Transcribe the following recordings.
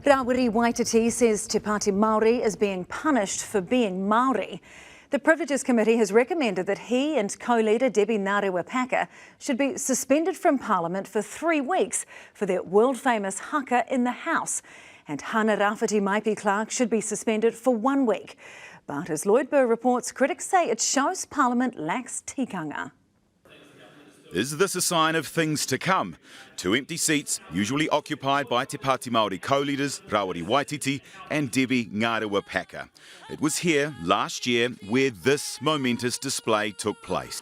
Rawiri Waititi says Te Pāti Māori is being punished for being Māori. The Privileges Committee has recommended that he and co-leader Debbie Ngarewa-Packer should be suspended from Parliament for 3 weeks for their world-famous Haka in the House. And Hana Rāwhiti Maipi-Clarke should be suspended for 1 week. But as Lloyd Burr reports, critics say it shows Parliament lacks tikanga. Is this a sign of things to come? 2 empty seats, usually occupied by Te Pāti Māori co-leaders Rawiri Waititi and Debbie Ngarewa-Packer. It was here last year where this momentous display took place.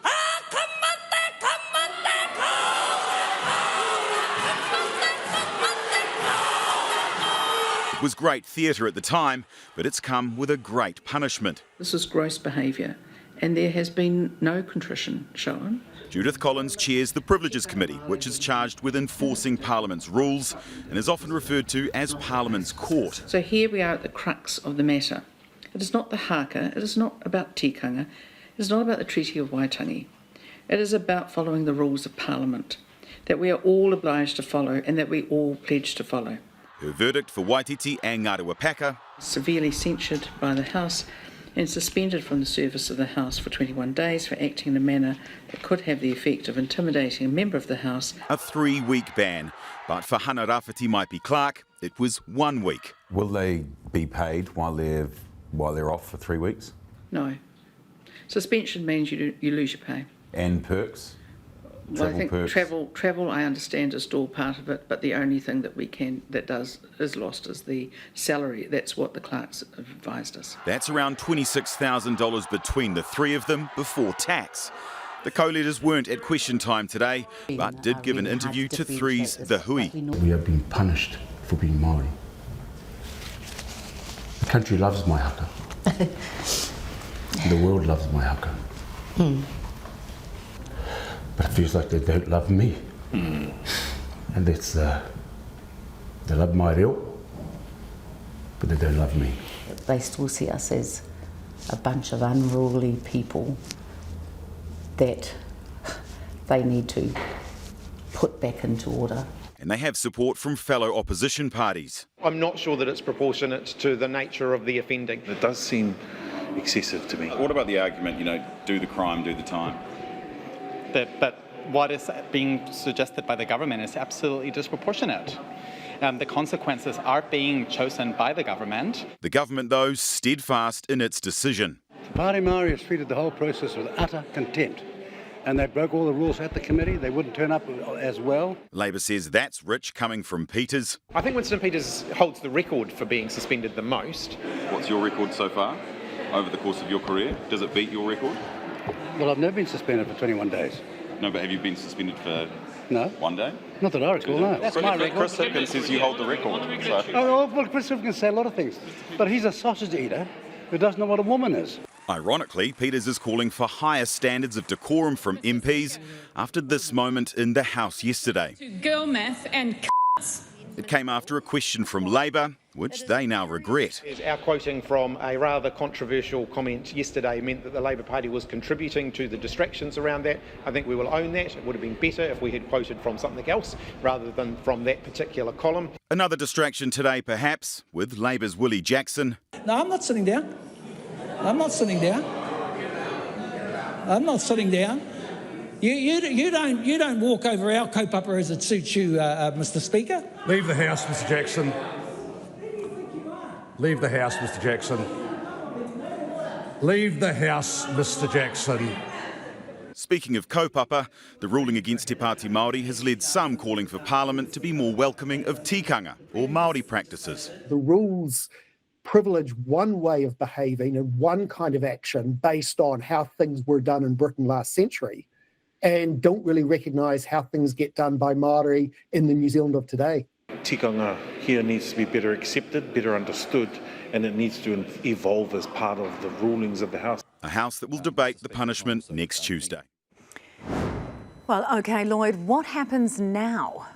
It was great theatre at the time, but it's come with a great punishment. This is gross behaviour, and there has been no contrition shown. Judith Collins chairs the Privileges Committee, which is charged with enforcing Parliament's rules and is often referred to as Parliament's court. So here we are at the crux of the matter. It is not the haka, it is not about tikanga, it is not about the Treaty of Waitangi. It is about following the rules of Parliament, that we are all obliged to follow and that we all pledge to follow. Her verdict for Waititi and Ngarewa-Packer: severely censured by the House and suspended from the service of the House for 21 days for acting in a manner that could have the effect of intimidating a member of the House. A 3-week ban, but for Hana Rāwhiti Maipi-Clarke, it was 1 week. Will they be paid while they're off for 3 weeks? No. Suspension means you lose your pay. And perks? Well, I think perks? travel I understand is still part of it, but the only thing that is lost is the salary. That's what the clerks have advised us. That's around $26,000 between the three of them before tax. The co-leaders weren't at question time today, but did give an interview to 3's The Hui. We have been punished for being Māori. The country loves my haka. The world loves my haka. But it feels like they don't love me. And that's, they love my reo, but they don't love me. They still see us as a bunch of unruly people that they need to put back into order. And they have support from fellow opposition parties. I'm not sure that it's proportionate to the nature of the offending. It does seem excessive to me. What about the argument, do the crime, do the time? But what is being suggested by the government is absolutely disproportionate. The consequences are being chosen by the government. The government, though, steadfast in its decision. Te Pāti Māori has treated the whole process with utter contempt, and they broke all the rules at the committee. They wouldn't turn up as well. Labor says that's rich coming from Peters. I think Winston Peters holds the record for being suspended the most. What's your record so far over the course of your career? Does it beat your record? Well, I've never been suspended for 21 days. No, but have you been suspended for No. 1 day? Not that I recall, no. That's my record. Chris Hipkins says you hold the record. So. Oh, well, Chris Hipkins can say a lot of things, but he's a sausage eater who doesn't know what a woman is. Ironically, Peters is calling for higher standards of decorum from MPs after this moment in the House yesterday. Girl math and It came after a question from Labor, which they now regret. Our quoting from a rather controversial comment yesterday meant that the Labour Party was contributing to the distractions around that. I think we will own that. It would have been better if we had quoted from something else rather than from that particular column. Another distraction today, perhaps, with Labour's Willie Jackson. No, I'm not sitting down. I'm not sitting down. I'm not sitting down. You don't walk over our kaupapa as it suits you, Mr. Speaker. Leave the House, Mr. Jackson. Leave the House, Mr. Jackson. Leave the House, Mr. Jackson. Speaking of kaupapa, the ruling against Te Pāti Māori has led some calling for Parliament to be more welcoming of tikanga or Māori practices. The rules privilege one way of behaving and one kind of action based on how things were done in Britain last century, and don't really recognise how things get done by Māori in the New Zealand of today. Tikanga here needs to be better accepted, better understood, and it needs to evolve as part of the rulings of the House. A House that will debate the punishment next Tuesday. Well, OK, Lloyd, what happens now?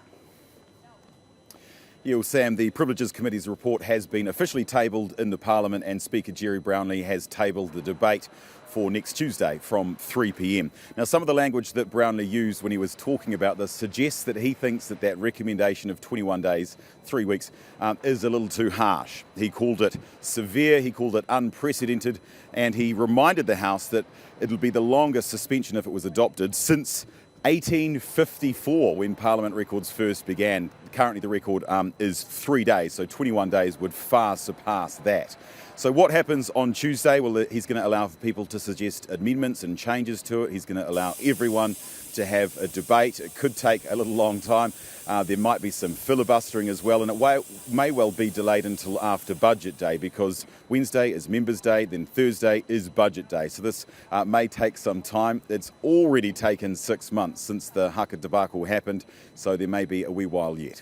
Yeah, well, Sam, the Privileges Committee's report has been officially tabled in the Parliament, and Speaker Jerry Brownlee has tabled the debate for next Tuesday from 3 p.m. Now, some of the language that Brownlee used when he was talking about this suggests that he thinks that that recommendation of 21 days, 3 weeks, is a little too harsh. He called it severe, he called it unprecedented, and he reminded the House that it would be the longest suspension if it was adopted since 1854, when Parliament records first began. Currently the record is 3 days, so 21 days would far surpass that. So what happens on Tuesday? Well, he's going to allow people to suggest amendments and changes to it. He's going to allow everyone to have a debate. It could take a little long time. There might be some filibustering as well, and it may well be delayed until after Budget Day, because Wednesday is Members' Day, then Thursday is Budget Day. So this may take some time. It's already taken 6 months since the Haka debacle happened, so there may be a wee while yet.